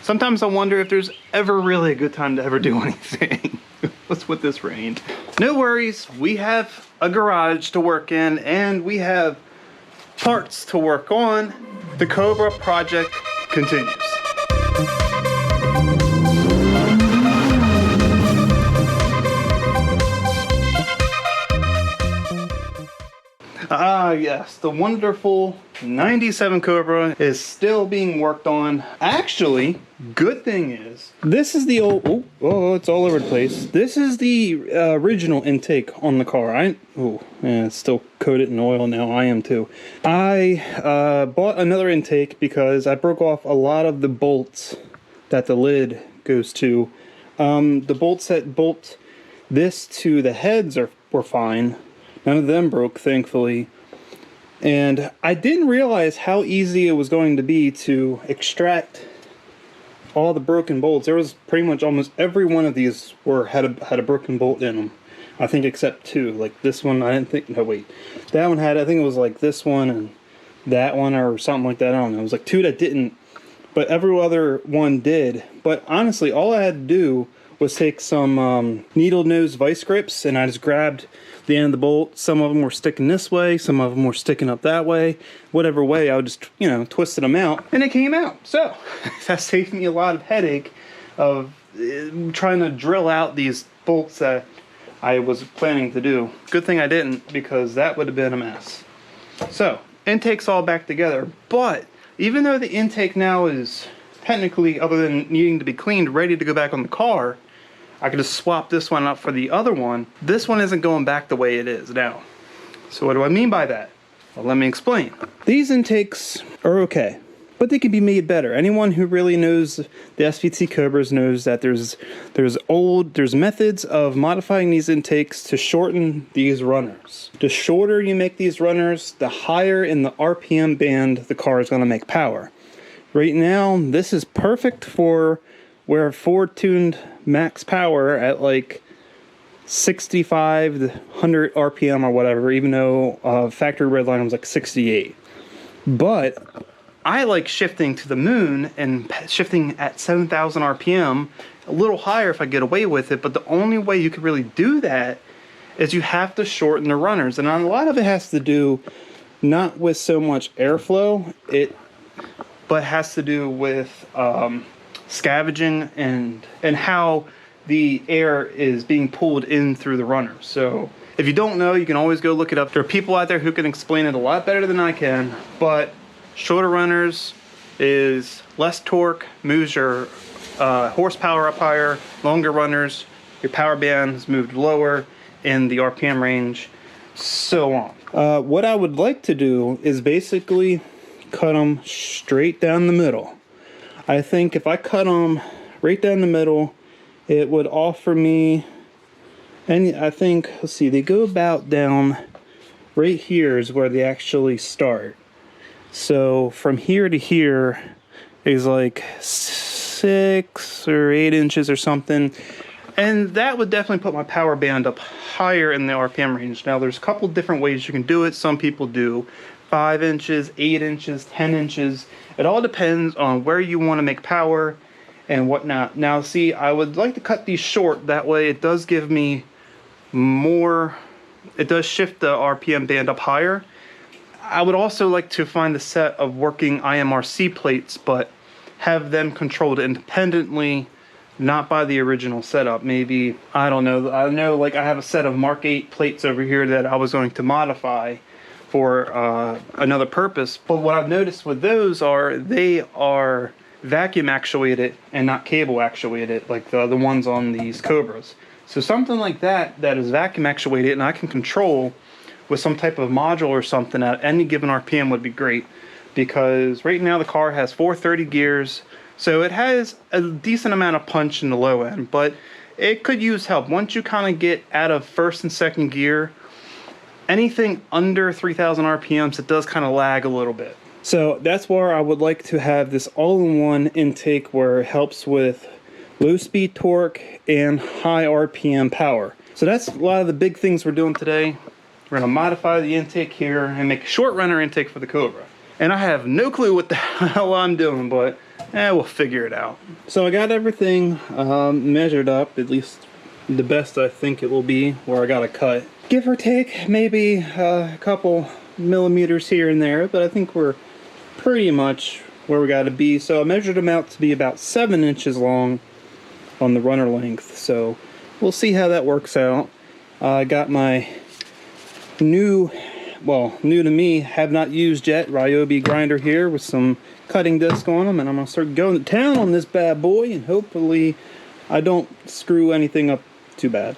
Sometimes I wonder if there's ever really a good time to ever do anything. What's with this rain? No worries, we have a garage to work in and we have parts to work on. The Cobra project continues. Ah yes, the wonderful 97 Cobra is still being worked on. Actually, good thing is, this is the old, oh, it's all over the place. This is the original intake on the car. It's still coated in oil now, I am too. I bought another intake because I broke off a lot of the bolts that the lid goes to. The bolts that bolt this to the heads were fine. None of them broke, thankfully. And I didn't realize how easy it was going to be to extract all the broken bolts. There was pretty much almost every one of these had a broken bolt in them. I think except two. Like this one, I didn't think, no wait. That one had, I think it was like this one and that one or something like that. I don't know. It was like two that didn't, but every other one did. But honestly, all I had to do was take some needle nose vice grips and I just grabbed the end of the bolt. Some of them were sticking this way, some of them were sticking up that way. Whatever way, I would just, twisted them out and it came out. So that saved me a lot of headache of trying to drill out these bolts that I was planning to do. Good thing I didn't, because that would have been a mess. So intake's all back together, but even though the intake now is technically, other than needing to be cleaned, ready to go back on the car, I could just swap this one up for the other one. This one isn't going back the way it is now. So what do I mean by that? Well, let me explain. These intakes are okay, but they can be made better. Anyone who really knows the SVT Cobras knows that there's methods of modifying these intakes to shorten these runners. The shorter you make these runners, the higher in the RPM band the car is going to make power. Right now, this is perfect for where Ford tuned max power at like 65 to 100 RPM or whatever, even though factory redline was like 68. But I like shifting to the moon and shifting at 7,000 RPM, a little higher if I get away with it, but the only way you can really do that is you have to shorten the runners. And a lot of it has to do not with so much airflow, but has to do with scavenging and how the air is being pulled in through the runner. So if you don't know, you can always go look it up. There are people out there who can explain it a lot better than I can, but shorter runners is less torque, moves your horsepower up higher. Longer runners, your power band is moved lower in the RPM range, so on. What I would like to do is basically cut them straight down the middle. I think if I cut them right down the middle, it would offer me, and I think, let's see, they go about down right here is where they actually start. So from here to here is like 6 or 8 inches or something. And that would definitely put my power band up higher in the RPM range. Now there's a couple different ways you can do it. Some people do 5 inches, 8 inches, 10 inches. It all depends on where you want to make power and whatnot. Now see, I would like to cut these short. That way it does give me more, it does shift the RPM band up higher. I would also like to find a set of working IMRC plates, but have them controlled independently, not by the original setup. Maybe, I don't know. I know, like, I have a set of Mark 8 plates over here that I was going to modify for another purpose. But what I've noticed with those are they are vacuum actuated and not cable actuated, like the ones on these Cobras. So something like that is vacuum actuated and I can control with some type of module or something at any given RPM would be great. Because right now the car has 430 gears, so it has a decent amount of punch in the low end, but it could use help. Once you kind of get out of first and second gear, anything under 3,000 RPMs, it does kind of lag a little bit. So that's where I would like to have this all-in-one intake where it helps with low speed torque and high RPM power. So that's a lot of the big things we're doing today. We're going to modify the intake here and make a short runner intake for the Cobra. And I have no clue what the hell I'm doing, but we'll figure it out. So I got everything measured up, at least the best I think it will be where I got to cut. Give or take maybe a couple millimeters here and there, but I think we're pretty much where we got to be. So I measured them out to be about 7 inches long on the runner length. So we'll see how that works out. I got my new to me, have not used yet, Ryobi grinder here with some cutting disc on them, and I'm going to start going to town on this bad boy, and hopefully I don't screw anything up too bad.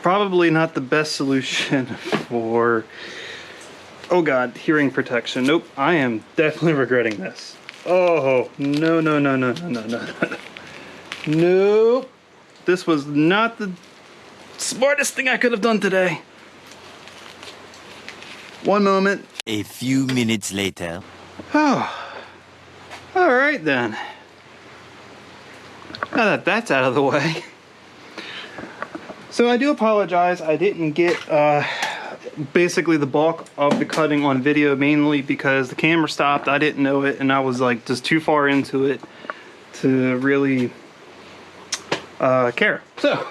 Probably not the best solution for, oh god, hearing protection. Nope, I am definitely regretting this. Oh, no, no, no, no, no, no, no, no. Nope. This was not the smartest thing I could have done today. One moment. A few minutes later. Oh, all right then. Now that that's out of the way. So I do apologize, I didn't get basically the bulk of the cutting on video, mainly because the camera stopped, I didn't know it, and I was like just too far into it to really care. So,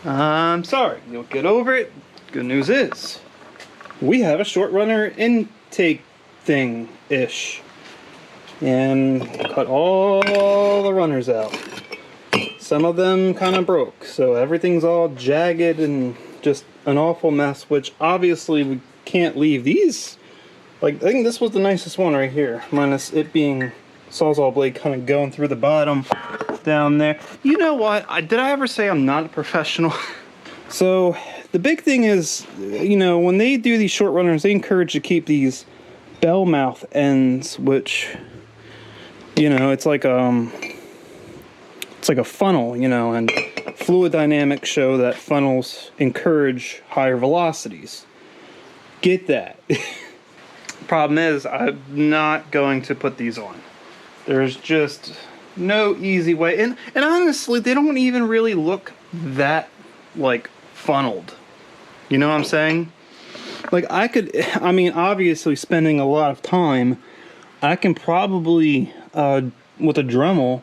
I'm sorry, you'll get over it. Good news is, we have a short runner intake thing-ish. And cut all the runners out. Some of them kind of broke, so everything's all jagged and just an awful mess, which obviously we can't leave these. Like, I think this was the nicest one right here, minus it being Sawzall blade kind of going through the bottom down there. You know what? Did I ever say I'm not a professional? So, the big thing is, you know, when they do these short runners, they encourage you to keep these bell mouth ends, which, you know, it's like a funnel, you know, and fluid dynamics show that funnels encourage higher velocities. Get that. Problem is, I'm not going to put these on. There's just no easy way. And honestly, they don't even really look that, like, funneled. You know what I'm saying? Like, I mean, obviously spending a lot of time, I can probably, with a Dremel,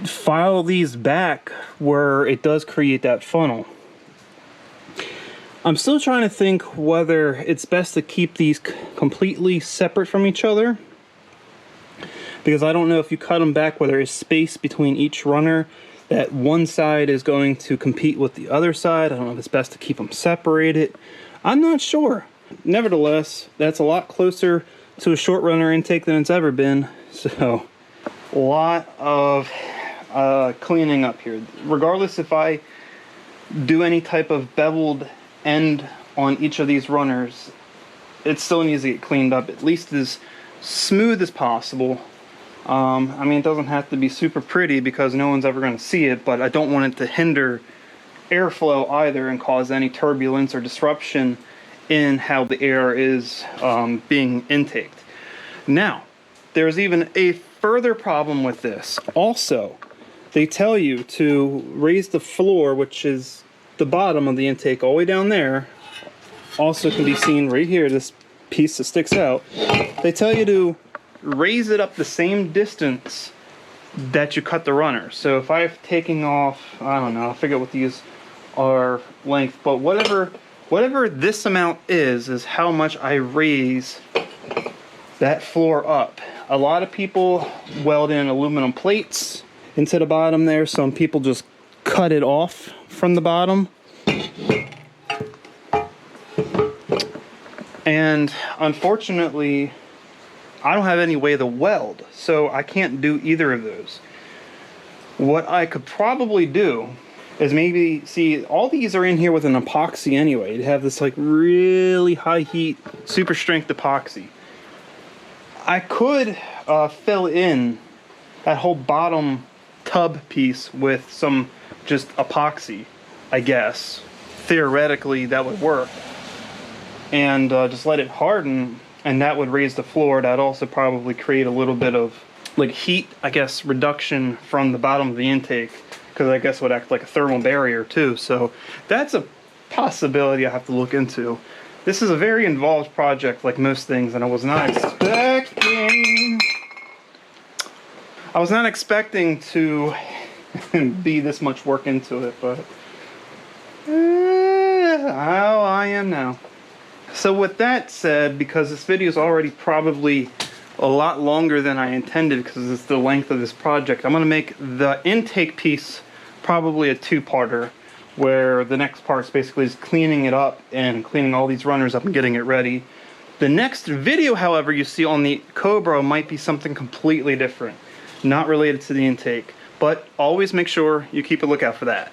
file these back where it does create that funnel. I'm still trying to think whether it's best to keep these completely separate from each other, because I don't know if you cut them back where there is space between each runner, that one side is going to compete with the other side. I don't know if it's best to keep them separated. I'm not sure. Nevertheless, that's a lot closer to a short runner intake than it's ever been, so a lot of cleaning up here. Regardless if I do any type of beveled end on each of these runners, it still needs to get cleaned up at least as smooth as possible. I mean, it doesn't have to be super pretty because no one's ever going to see it, but I don't want it to hinder airflow either and cause any turbulence or disruption in how the air is being intaked. Now, there's even a further problem with this. Also, they tell you to raise the floor, which is the bottom of the intake all the way down there. Also can be seen right here, this piece that sticks out. They tell you to raise it up the same distance that you cut the runner. So if I've taken off, I don't know, I forget what these are length, but whatever this amount is how much I raise that floor up. A lot of people weld in aluminum plates into the bottom there. Some people just cut it off from the bottom. And unfortunately, I don't have any way to weld, so I can't do either of those. What I could probably do is maybe, see, all these are in here with an epoxy anyway. You have this like really high heat, super strength epoxy. I could fill in that whole bottom tub piece with some just epoxy, I guess. Theoretically, that would work. And just let it harden, and that would raise the floor. That'd also probably create a little bit of like heat, I guess, reduction from the bottom of the intake, because I guess it would act like a thermal barrier too. So that's a possibility I have to look into. This is a very involved project, like most things, and I was not expecting to be this much work into it, but how I am now. So with that said, because this video is already probably a lot longer than I intended because it's the length of this project, I'm going to make the intake piece probably a two-parter, where the next part basically is cleaning it up and cleaning all these runners up and getting it ready. The next video, however, you see on the Cobra might be something completely different, not related to the intake, but always make sure you keep a lookout for that.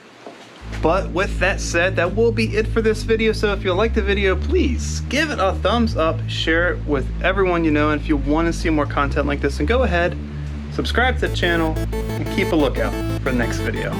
But with that said, that will be it for this video. So if you like the video, please give it a thumbs up, share it with everyone you know, and if you want to see more content like this, then go ahead, subscribe to the channel, and keep a lookout for the next video.